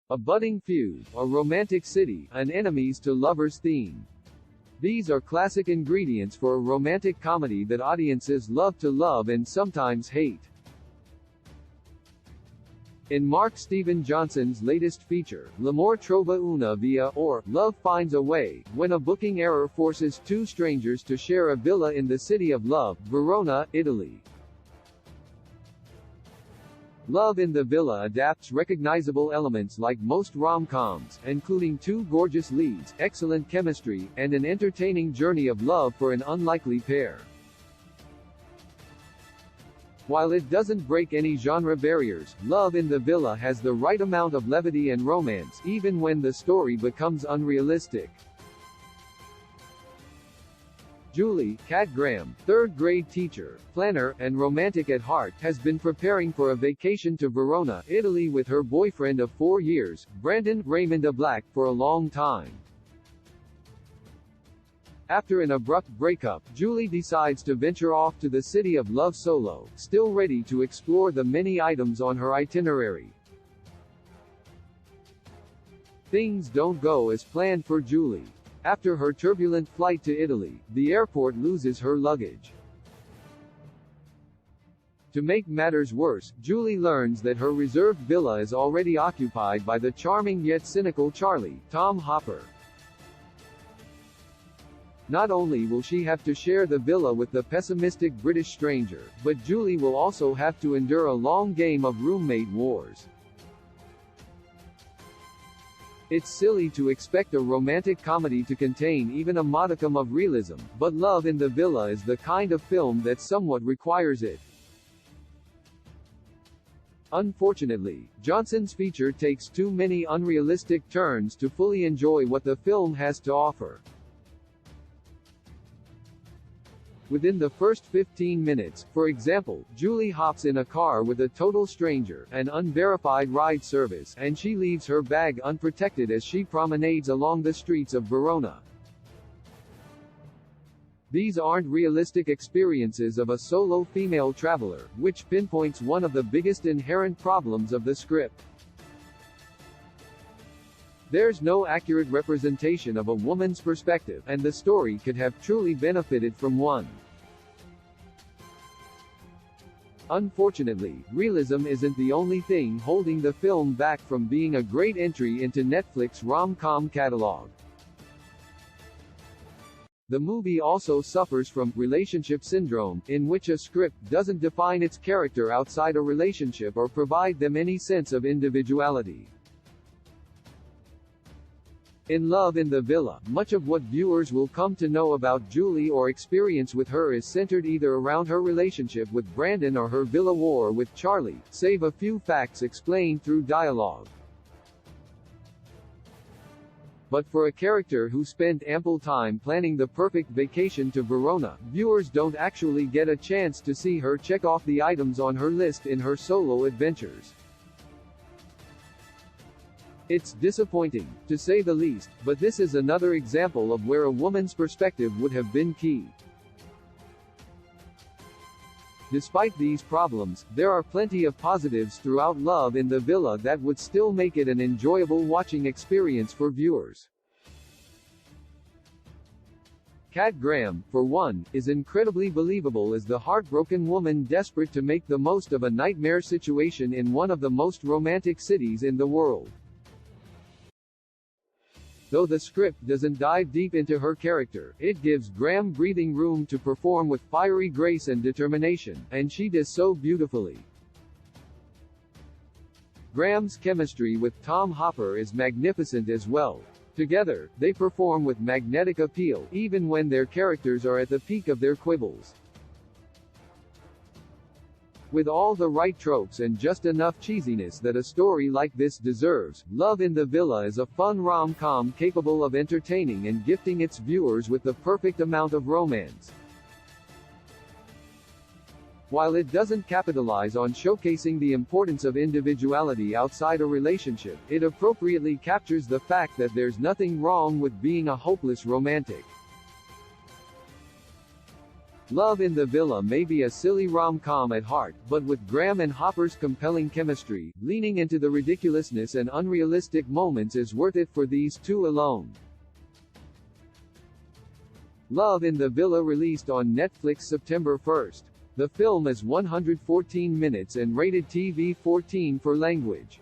A budding feud, a romantic city, an enemies to lovers theme. These are classic ingredients for a romantic comedy that audiences love to love and sometimes hate. In Mark Steven Johnson's latest feature, L'amor trova una via, or Love Finds a Way, when a booking error forces two strangers to share a villa in the city of love, Verona, Italy. Love in the Villa adapts recognizable elements like most rom-coms, including two gorgeous leads, excellent chemistry, and an entertaining journey of love for an unlikely pair. While it doesn't break any genre barriers, Love in the Villa has the right amount of levity and romance, even when the story becomes unrealistic. Julie, Kat Graham, third-grade teacher, planner, and romantic at heart, has been preparing for a vacation to Verona, Italy with her boyfriend of 4 years, Brandon Raymond Black, for a long time. After an abrupt breakup, Julie decides to venture off to the city of love solo, still ready to explore the many items on her itinerary. Things don't go as planned for Julie. After her turbulent flight to Italy, the airport loses her luggage. To make matters worse, Julie learns that her reserved villa is already occupied by the charming yet cynical Charlie, Tom Hopper. Not only will she have to share the villa with the pessimistic British stranger, but Julie will also have to endure a long game of roommate wars. It's silly to expect a romantic comedy to contain even a modicum of realism, but Love in the Villa is the kind of film that somewhat requires it. Unfortunately, Johnson's feature takes too many unrealistic turns to fully enjoy what the film has to offer. Within the first 15 minutes, for example, Julie hops in a car with a total stranger, an unverified ride service, and she leaves her bag unprotected as she promenades along the streets of Verona. These aren't realistic experiences of a solo female traveler, which pinpoints one of the biggest inherent problems of the script. There's no accurate representation of a woman's perspective, and the story could have truly benefited from one. Unfortunately, realism isn't the only thing holding the film back from being a great entry into Netflix's rom-com catalog. The movie also suffers from relationship syndrome, in which a script doesn't define its character outside a relationship or provide them any sense of individuality. In Love in the Villa, much of what viewers will come to know about Julie or experience with her is centered either around her relationship with Brandon or her villa war with Charlie, save a few facts explained through dialogue. But for a character who spent ample time planning the perfect vacation to Verona, viewers don't actually get a chance to see her check off the items on her list in her solo adventures. It's disappointing, to say the least, but this is another example of where a woman's perspective would have been key. Despite these problems, there are plenty of positives throughout Love in the Villa that would still make it an enjoyable watching experience for viewers. Kat Graham, for one, is incredibly believable as the heartbroken woman desperate to make the most of a nightmare situation in one of the most romantic cities in the world. Though the script doesn't dive deep into her character, it gives Graham breathing room to perform with fiery grace and determination, and she does so beautifully. Graham's chemistry with Tom Hopper is magnificent as well. Together, they perform with magnetic appeal, even when their characters are at the peak of their quibbles. With all the right tropes and just enough cheesiness that a story like this deserves, Love in the Villa is a fun rom-com capable of entertaining and gifting its viewers with the perfect amount of romance. While it doesn't capitalize on showcasing the importance of individuality outside a relationship, it appropriately captures the fact that there's nothing wrong with being a hopeless romantic. Love in the Villa may be a silly rom-com at heart, but with Graham and Hopper's compelling chemistry, leaning into the ridiculousness and unrealistic moments is worth it for these two alone. Love in the Villa released on Netflix September 1st. The film is 114 minutes and rated TV 14 for language.